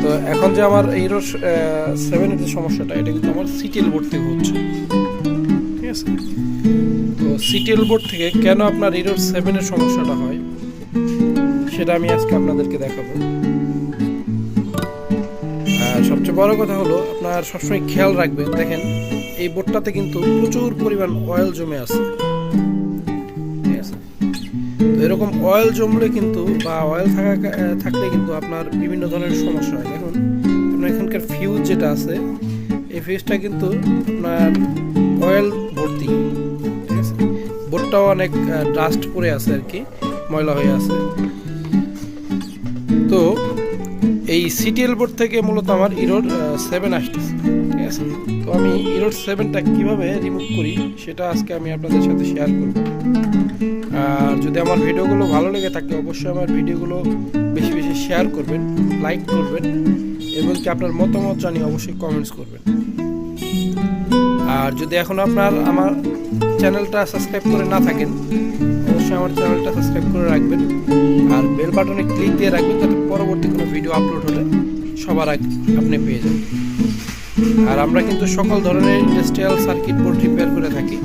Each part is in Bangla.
তো এখন যে আমার হিরো 7-এর যে সমস্যাটা, এটা কিন্তু আমার সিটিএল বোর্ড থেকে হচ্ছে, ঠিক আছে। তো সিটিএল বোর্ড থেকে কেন আপনার হিরো 7-এর সমস্যাটা হয় সেটা আমি আজকে আপনাদেরকে দেখাবো। আর সবচেয়ে বড় কথা হলো, আপনার সবসময় খেয়াল রাখবেন, দেখেন এই বোর্ডটাতে কিন্তু প্রচুর পরিমাণ অয়েল জমে আছে, ঠিক আছে। তো এরকম অয়েল জমলে কিন্তু বা অয়েল থাকলে কিন্তু আপনার বিভিন্ন ধরনের সমস্যা হয়। দেখুন আপনার এখানকার ফিউজ যেটা আছে, এই ফিউজটা কিন্তু আপনার অয়েল ভর্তি, ঠিক আছে। বোর্ডটাও অনেক ডাস্ট পড়ে আছে আর কি, ময়লা হয়ে আছে। তো এই সিটিএল বোর্ড থেকে মূলত আমার ইরোর 7 আসতেছে, ঠিক আছে। তো আমি ইরোর 7টা কীভাবে রিমুভ করি সেটা আজকে আমি আপনাদের সাথে শেয়ার করব। আর যদি আমার ভিডিওগুলো ভালো লেগে থাকে অবশ্যই আমার ভিডিওগুলো বেশি বেশি শেয়ার করবেন, লাইক করবেন এবং কি আপনার মতামত জানিয়ে অবশ্যই কমেন্টস করবেন। আর যদি এখন আপনার আমার চ্যানেলটা সাবস্ক্রাইব করে না থাকেন অবশ্যই আমার চ্যানেলটা সাবস্ক্রাইব করে রাখবেন আর বেল বাটনে ক্লিক দিয়ে রাখবেন, যাতে পরবর্তী কোনো ভিডিও আপলোড হলে সবার আগে আপনি পেয়ে যাবেন। আর আমরা কিন্তু সকল ধরনের ইন্ডাস্ট্রিয়াল সার্কিট বোর্ড রিপেয়ার করে থাকি।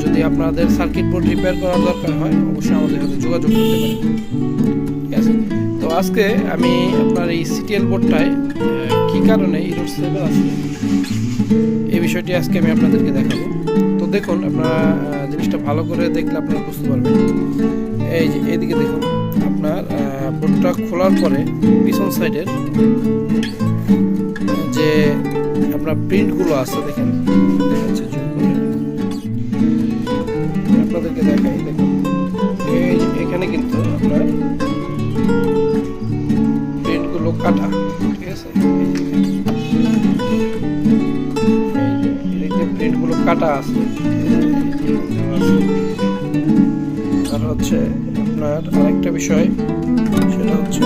যদি আপনাদের সার্কিট বোর্ড রিপেয়ার করার দরকার হয় অবশ্যই আমাদের সাথে যোগাযোগ করতে পারেন, ঠিক আছে। তো আজকে আমি আপনার এই সিটিএল বোর্ডটায় কী কারণে ইরোর 7 আসছে এই বিষয়টি আজকে আমি আপনাদেরকে দেখাবো। তো দেখুন, আপনারা জিনিসটা ভালো করে দেখলে আপনারা বুঝতে পারবেন। এই যে এদিকে দেখুন, আপনার বোর্ডটা খোলার পরে পিছন সাইডের যে আপনার প্রিন্টগুলো আছে দেখেন, দেখাচ্ছে জুম করে আপনাদেরকে দেখাই। দেখুন এখানে কিন্তু আপনার প্রিন্টগুলো কাটা, ঠিক আছে। প্রিন্টগুলো কাটা আছে। আর হচ্ছে আপনার আরেকটা বিষয়, সেটা হচ্ছে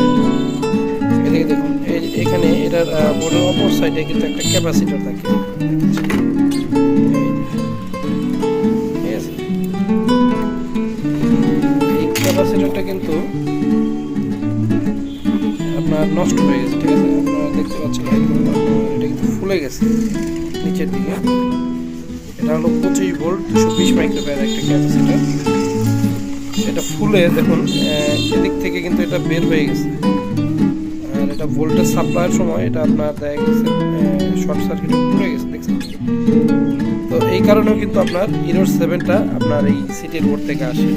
এদিকে দেখুন, এখানে এটার বোর্ডের অপর সাইডে কিন্তু একটা ক্যাপাসিটর থাকে, ঠিক আছে। এই ক্যাপাসিটরটা কিন্তু আপনার নষ্ট হয়ে গেছে, ঠিক আছে। আপনারা দেখতে পাচ্ছেন এটা কিন্তু ফুলে গেছে নিচের দিকে। এটা হলো 25 ভোল্ট 220 মাইক্রোফ্যারাড একটা ক্যাপাসিটর। এটা ফুলে দেখুন এদিক থেকে কিন্তু এটা বের হয়ে গেছে। আর এটা ভোল্টেজ সাপ্লাইয়ের সময় এটা আপনার দেখা গেছে শর্ট সার্কিট পুড়ে গেছে, দেখছেন। তো এই কারণেও কিন্তু আপনার ইরোর 7টা আপনার এই সিটিএল বোর্ড থেকে আসে।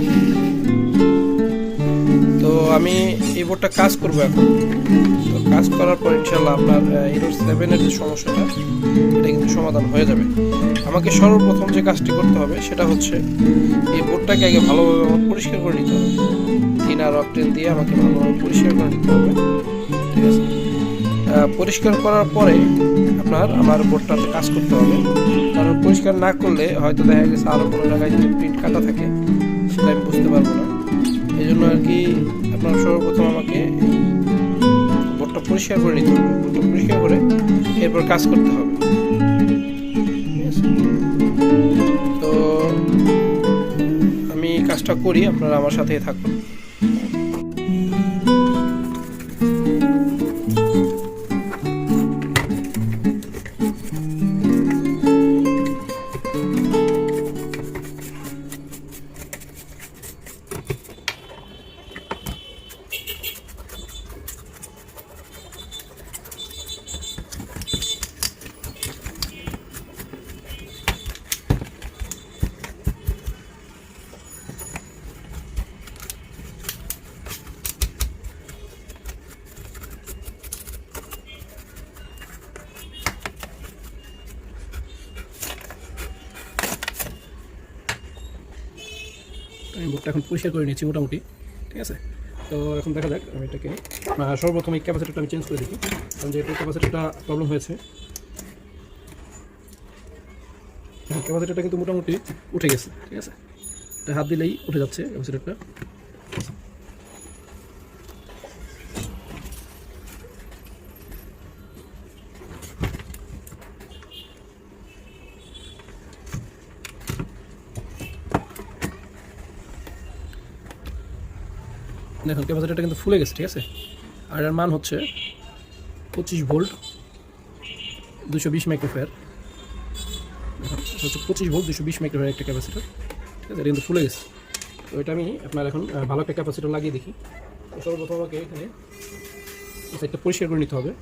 তো আমি এই বোর্ডটা কাজ করবো এখন। তো কাজ করার পর ইনশাল্লাহ আপনার ইরোর 7-এর যে সমস্যাটা এটা কিন্তু সমাধান হয়ে যাবে। আমাকে সর্বপ্রথম যে কাজটি করতে হবে সেটা হচ্ছে এই বোর্ডটাকে আগে ভালোভাবে আমার পরিষ্কার করে নিতে হবে। থিনার অকটেন দিয়ে আমাকে ভালোভাবে পরিষ্কার করে নিতে হবে, ঠিক আছে। পরিষ্কার করার পরে আপনার আমার বোর্ডটাতে কাজ করতে হবে, কারণ পরিষ্কার না করলে হয়তো দেখা গেছে আরও কোনো জায়গায় যদি প্রিন্ট কাটা থাকে সেটা আমি বুঝতে পারবো না। এই জন্য আর কি আপনার সর্বপ্রথম আমাকে এই বোর্ডটা পরিষ্কার করে নিতে হবে। বোর্ডটা পরিষ্কার করে এরপর কাজ করতে হবে, ঠিক আছে। তো আমি কাজটা করি, আপনারা আমার সাথেই থাকুন। আমি বোর্ডটা এখন পরিষ্কার করে নিচ্ছি মোটামুটি, ঠিক আছে। তো এখন দেখা যাক আমি এটাকে সর্বপ্রথম এই ক্যাপাসিটরটা আমি চেঞ্জ করে দেখি, কারণ যেহেতু ক্যাপাসিটরটা প্রবলেম হয়েছে। ক্যাপাসিটরটা কিন্তু মোটামুটি উঠে গেছে, ঠিক আছে। এটা হাত দিলেই উঠে যাচ্ছে ক্যাপাসিটরটা। দেখুন ক্যাপাসিটরটা কিন্তু ফুলে গেছে, ঠিক আছে। আর এর মান হচ্ছে 25 ভোল্ট 220 মাইক্রোফ্যারাড। হচ্ছে 25 ভোল্ট 220 মাইক্রোফ্যারাড একটা ক্যাপাসিটর, ঠিক আছে। এটা কিন্তু ফুলে গেছে। তো এটা আমি আপনার এখন ভালো একটা ক্যাপাসিটর লাগিয়ে দেখি। তো সর্বপ্রথম আমাকে এখানে এই সাইডটা পরিষ্কার করে নিতে হবে।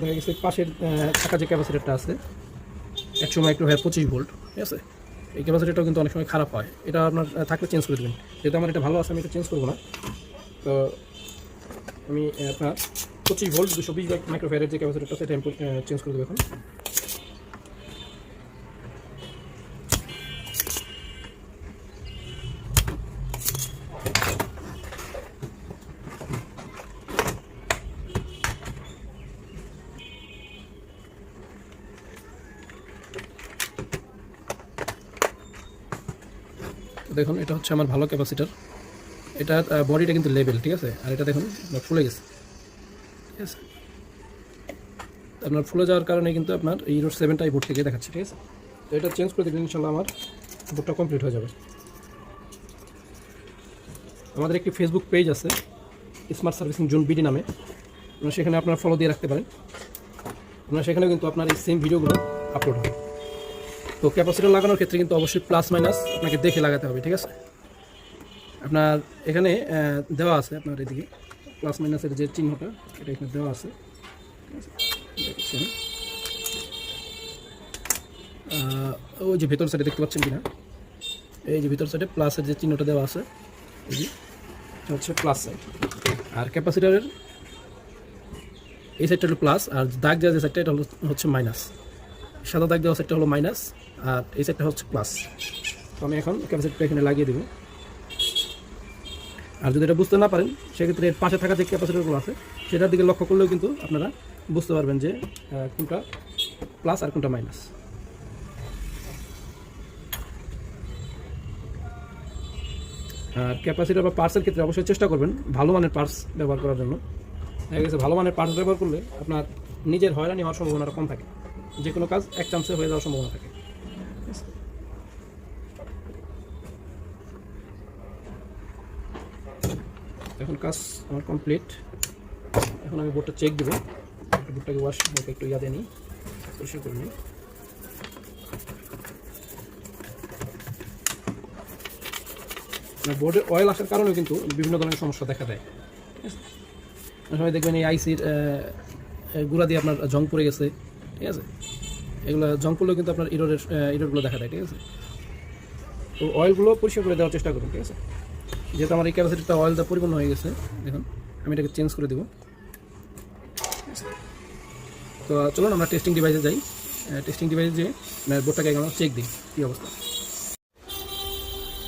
দেখা গেছে পাশের থাকা যে ক্যাপাসিটারটা আছে 100 মাইক্রোফ্যারাড 25 ভোল্ট, ঠিক আছে। এই ক্যাপাসিটারটাও কিন্তু অনেক সময় খারাপ হয়, এটা আপনার থাকলে চেঞ্জ করে দেবেন। যেহেতু আমার এটা ভালো আছে আমি এটা চেঞ্জ করবো না। তো আমি আপনার 25 ভোল্ট 220 মাইক্রোফ্যারাডের যে ক্যাপাসিটারটা সেটা আমি চেঞ্জ করে দেবো এখন। দেখুন এটা হচ্ছে আমার ভালো ক্যাপাসিটার, এটার বডিটা কিন্তু লেভেল, ঠিক আছে। আর এটা দেখুন ফুলে গেছে, ঠিক আছে। আপনার ফুলে যাওয়ার কারণে কিন্তু আপনার ইউরো 7টা এই বোর্ড থেকে দেখাচ্ছে, ঠিক আছে। তো এটা চেঞ্জ করে দিলে ইনশাল্লাহ আমার বোর্ডটা কমপ্লিট হয়ে যাবে। আমাদের একটি ফেসবুক পেজ আছে স্মার্ট সার্ভিসিং জোন বিডি নামে, সেখানে আপনারা ফলো দিয়ে রাখতে পারেন। আপনার সেখানে কিন্তু আপনার এই সেম ভিডিওগুলো আপলোড হবে। তো ক্যাপাসিটর লাগানোর ক্ষেত্রে কিন্তু অবশ্যই প্লাস মাইনাস আপনাকে দেখে লাগাতে হবে, ঠিক আছে। আপনার এখানে দেওয়া আছে, আপনার এদিকে প্লাস মাইনাসের যে চিহ্নটা এটা এখানে দেওয়া আছে, দেখছেন। ওই যে ভেতর সাইডে দেখতে পাচ্ছেন কিনা, এই যে ভিতর সাইডে প্লাসের যে চিহ্নটা দেওয়া আছে এটা হচ্ছে প্লাস সাইড। আর ক্যাপাসিটরের এই সাইডটা হলো প্লাস, আর দাগ দেওয়া যে সাইডটা এটা হচ্ছে মাইনাস। সাদা দাগ দেওয়া সাইডটা হলো মাইনাস, আর এই সাইডটা হচ্ছে প্লাস। তো আমি এখন ক্যাপাসিটরটা এখানে লাগিয়ে দেবো। আর যদি এটা বুঝতে না পারেন সেক্ষেত্রে এর পাশে থাকা যে ক্যাপাসিটরগুলো আছে সেটার দিকে লক্ষ্য করলেও কিন্তু আপনারা বুঝতে পারবেন যে কোনটা প্লাস আর কোনটা মাইনাস। আর ক্যাপাসিটর বা পার্টসের ক্ষেত্রে অবশ্যই চেষ্টা করবেন ভালো মানের পার্টস ব্যবহার করার জন্য। দেখা গেছে ভালো মানের পার্টস ব্যবহার করলে আপনার নিজের হয়রানি হওয়ার সম্ভাবনাটা কম থাকে, যে কোনো কাজ এক চান্সে হয়ে যাওয়ার সম্ভাবনা থাকে। এখন কাজ আমার কমপ্লিট। এখন আমি বোর্ডটা চেক দেবো, বোর্ডটাকে ওয়াশ একটু ইয়াদে নিই, পরিষ্কার করে নিই। বোর্ডে অয়েল আসার কারণেও কিন্তু বিভিন্ন ধরনের সমস্যা দেখা দেয়, ঠিক আছে। অনেক সময় দেখবেন এই আইসির গুঁড়া দিয়ে আপনার জং পড়ে গেছে, ঠিক আছে। এগুলো জং পড়লেও কিন্তু আপনার ইরোরগুলো দেখা দেয়, ঠিক আছে। তো অয়েলগুলো পরিষ্কার করে দেওয়ার চেষ্টা করুন, ঠিক আছে। যেহেতু আমার এই ক্যাপাসিটিটা অয়েল দিয়ে পরিপূর্ণ হয়ে গেছে, দেখুন আমি এটাকে চেঞ্জ করে দেবো। তো চলুন আমরা টেস্টিং ডিভাইসে যাই। টেস্টিং ডিভাইসে যে বোর্ডটাকে আমরা চেক দিই কী অবস্থা।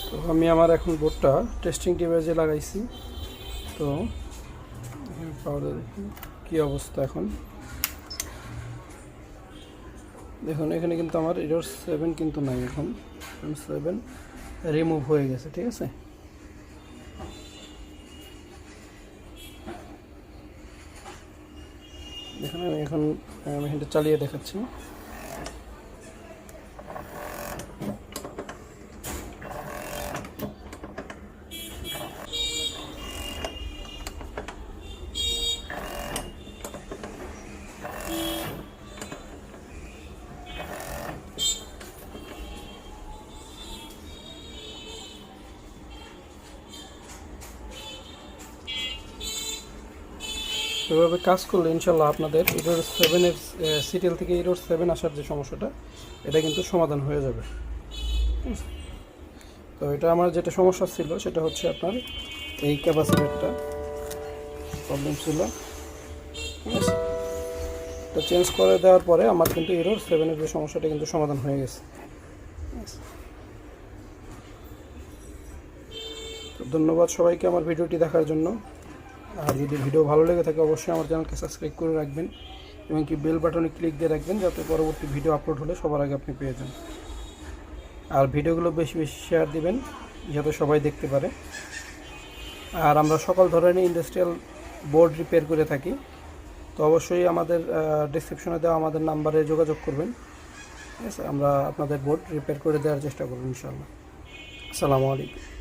তো আমি আমার এখন বোর্ডটা টেস্টিং ডিভাইসে লাগাইছি। তো পাউডার কী অবস্থা এখন দেখুন, এখানে কিন্তু আমার ইরোর 7 কিন্তু নাই, এখন 7 রিমুভ হয়ে গেছে, ঠিক আছে। এখানে আমি এখন মেশিনটা চালিয়ে দেখাচ্ছি। এভাবে কাজ করলে ইনশাল্লাহ আপনাদের ইরোর 7-এর সিটিএল থেকে ইরোর 7 আসার যে সমস্যাটা এটা কিন্তু সমাধান হয়ে যাবে। তো এটা আমার যেটা সমস্যা ছিল সেটা হচ্ছে আপনার এই ক্যাপাসিটরটা প্রবলেম ছিল, ঠিক আছে। তো চেঞ্জ করে দেওয়ার পরে আমার কিন্তু ইরোর 7-এর যে সমস্যাটা কিন্তু সমাধান হয়ে গেছে। তো ধন্যবাদ সবাইকে আমার ভিডিওটি দেখার জন্য। আর যদি ভিডিও ভালো লেগে থাকে অবশ্যই আমার চ্যানেলকে সাবস্ক্রাইব করে রাখবেন এবং কি বেল বাটনে ক্লিক দিয়ে রাখবেন যাতে পরবর্তী ভিডিও আপলোড হলে সবার আগে আপনি পেয়ে যান। আর ভিডিওগুলো বেশি বেশি শেয়ার দিবেন যাতে সবাই দেখতে পারে। আর আমরা সকল ধরনের ইন্ডাস্ট্রিয়াল বোর্ড রিপেয়ার করে থাকি, তো অবশ্যই আমাদের ডিসক্রিপশনে দেওয়া আমাদের নাম্বারে যোগাযোগ করবেন। ঠিক আছে, আমরা আপনাদের বোর্ড রিপেয়ার করে দেওয়ার চেষ্টা করব ইনশাআল্লাহ। আসসালামু আলাইকুম।